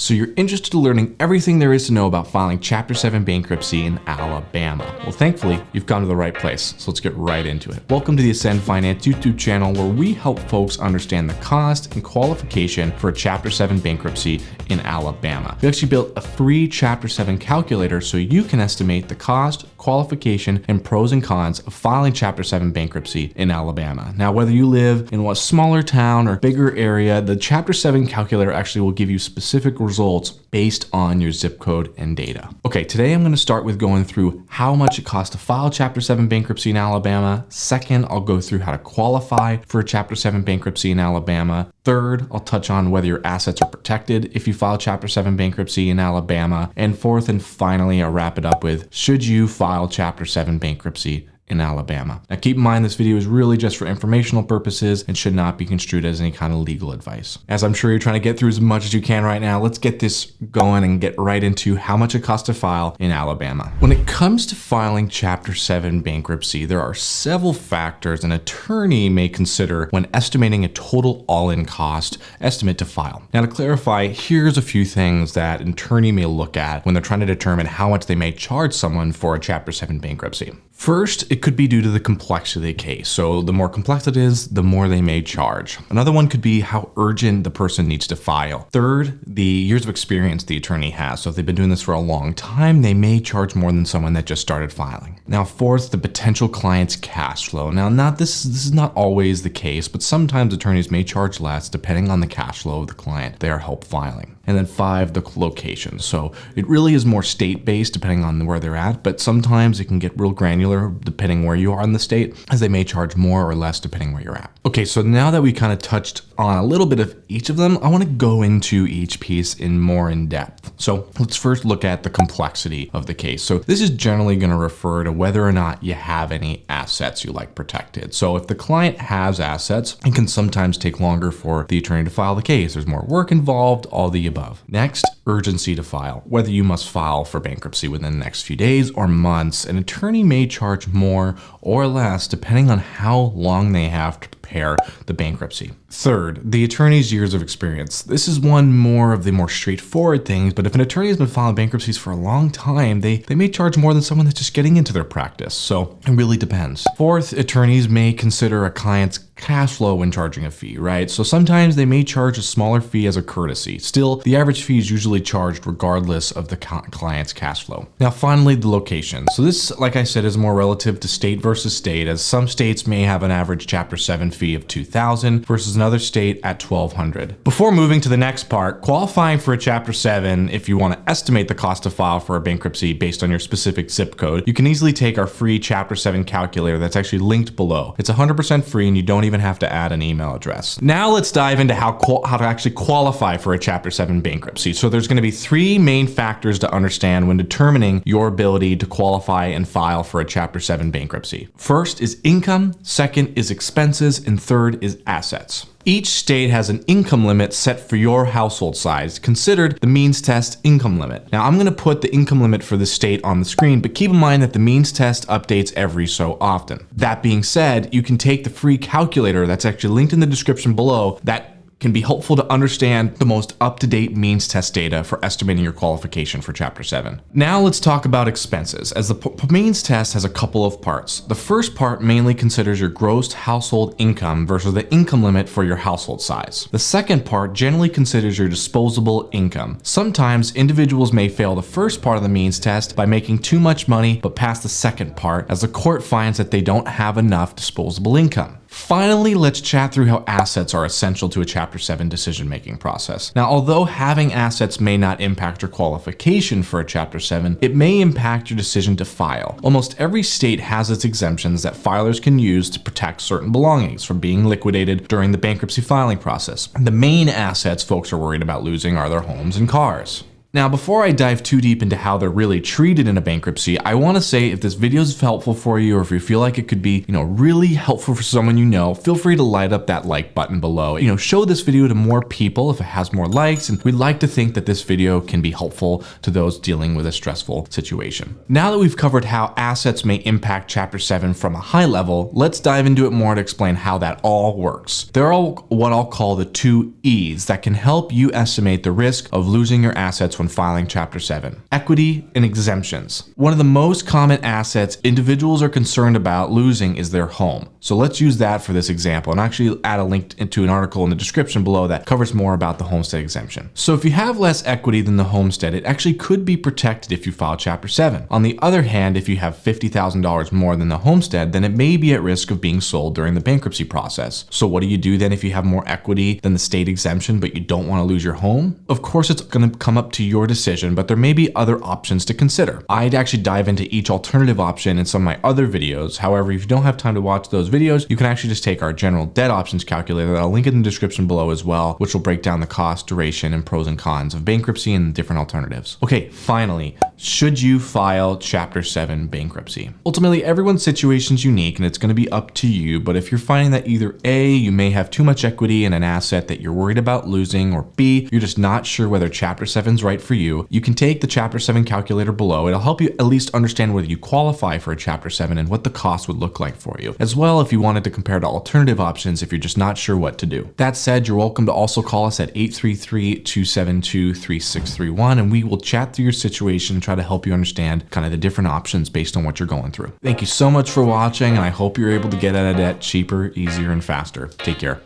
So you're interested in learning everything there is to know about filing Chapter 7 bankruptcy in Alabama. Well, thankfully, you've come to the right place, so let's get right into it. Welcome to the Ascend Finance YouTube channel, where we help folks understand the cost and qualification for a Chapter 7 bankruptcy in Alabama. We actually built a free Chapter 7 calculator so you can estimate the cost, qualification, and pros and cons of filing Chapter 7 bankruptcy in Alabama. Now, whether you live in a smaller town or bigger area, the Chapter 7 calculator actually will give you specific results based on your zip code and data. Okay, today I'm going to start with going through how much it costs to file Chapter 7 bankruptcy in Alabama. Second, I'll go through how to qualify for a Chapter 7 bankruptcy in Alabama. Third, I'll touch on whether your assets are protected if you file Chapter 7 bankruptcy in Alabama. And fourth and finally, I'll wrap it up with, should you file Chapter 7 bankruptcy in Alabama? Now keep in mind, this video is really just for informational purposes and should not be construed as any kind of legal advice. As I'm sure you're trying to get through as much as you can right now, let's get this going and get right into how much it costs to file in Alabama. When it comes to filing Chapter 7 bankruptcy, there are several factors an attorney may consider when estimating a total all-in cost estimate to file. Now to clarify, here's a few things that an attorney may look at when they're trying to determine how much they may charge someone for a Chapter 7 bankruptcy. First, it could be due to the complexity of the case. So the more complex it is, the more they may charge. Another one could be how urgent the person needs to file. Third, the years of experience the attorney has. So if they've been doing this for a long time, they may charge more than someone that just started filing. Now, fourth, the potential client's cash flow. Now, this is not always the case, but sometimes attorneys may charge less depending on the cash flow of the client they are help filing. And then five, the location. So it really is more state-based depending on where they're at, but sometimes it can get real granular depending where you are in the state, as they may charge more or less depending where you're at. Okay, so now that we kind of touched on a little bit of each of them, I want to go into each piece in depth. So let's first look at the complexity of the case. So this is generally going to refer to whether or not you have any assets you like protected. So if the client has assets, it can sometimes take longer for the attorney to file the case. There's more work involved, all the above. Next, urgency to file. Whether you must file for bankruptcy within the next few days or months, an attorney may charge more or less depending on how long they have to prepare the bankruptcy. Third, the attorney's years of experience. This is one more of the more straightforward things, but if an attorney has been filing bankruptcies for a long time, they may charge more than someone that's just getting into their practice. So it really depends. Fourth, attorneys may consider a client's cash flow when charging a fee, right? So sometimes they may charge a smaller fee as a courtesy. Still, the average fee is usually charged regardless of the client's cash flow. Now, finally, the location. So this, like I said, is more relative to state versus state, as some states may have an average Chapter 7 fee of $2,000 versus another state at $1,200. Before moving to the next part, qualifying for a Chapter 7, if you want to estimate the cost to file for a bankruptcy based on your specific zip code, you can easily take our free Chapter 7 calculator that's actually linked below. It's 100% free and you don't even have to add an email address. Now let's dive into how to actually qualify for a Chapter 7 bankruptcy. So there's going to be three main factors to understand when determining your ability to qualify and file for a Chapter 7 bankruptcy. First is income, second is expenses, and third is assets. Each state has an income limit set for your household size, considered the means test income limit. Now I'm going to put the income limit for the state on the screen, but keep in mind that the means test updates every so often. That being said, you can take the free calculator that's actually linked in the description below that can be helpful to understand the most up-to-date means test data for estimating your qualification for Chapter 7. Now let's talk about expenses, as the means test has a couple of parts. The first part mainly considers your gross household income versus the income limit for your household size. The second part generally considers your disposable income. Sometimes individuals may fail the first part of the means test by making too much money but pass the second part, as the court finds that they don't have enough disposable income. Finally, let's chat through how assets are essential to a Chapter 7 decision-making process. Now, although having assets may not impact your qualification for a Chapter 7, it may impact your decision to file. Almost every state has its exemptions that filers can use to protect certain belongings from being liquidated during the bankruptcy filing process. The main assets folks are worried about losing are their homes and cars. Now, before I dive too deep into how they're really treated in a bankruptcy, I want to say if this video is helpful for you, or if you feel like it could be, really helpful for someone you know, feel free to light up that like button below. Show this video to more people if it has more likes, and we'd like to think that this video can be helpful to those dealing with a stressful situation. Now that we've covered how assets may impact Chapter 7 from a high level, let's dive into it more to explain how that all works. There are what I'll call the 2 E's that can help you estimate the risk of losing your assets when filing Chapter 7. Equity and exemptions. One of the most common assets individuals are concerned about losing is their home. So let's use that for this example, and actually add a link to an article in the description below that covers more about the homestead exemption. So if you have less equity than the homestead, it actually could be protected if you file Chapter 7. On the other hand, if you have $50,000 more than the homestead, then it may be at risk of being sold during the bankruptcy process. So what do you do then if you have more equity than the state exemption, but you don't want to lose your home? Of course, it's going to come up to your decision, but there may be other options to consider. I'd actually dive into each alternative option in some of my other videos. However, if you don't have time to watch those videos, you can actually just take our general debt options calculator that I'll link in the description below as well, which will break down the cost, duration, and pros and cons of bankruptcy and different alternatives. Okay, finally, should you file Chapter 7 bankruptcy? Ultimately, everyone's situation is unique and it's going to be up to you, but if you're finding that either A, you may have too much equity in an asset that you're worried about losing, or B, you're just not sure whether Chapter 7 is right for you, you can take the Chapter 7 calculator below. It'll help you at least understand whether you qualify for a Chapter 7 and what the cost would look like for you, as well if you wanted to compare to alternative options if you're just not sure what to do. That said, you're welcome to also call us at 833-272-3631, and we will chat through your situation and try to help you understand kind of the different options based on what you're going through. Thank you so much for watching, and I hope you're able to get out of debt cheaper, easier, and faster. Take care.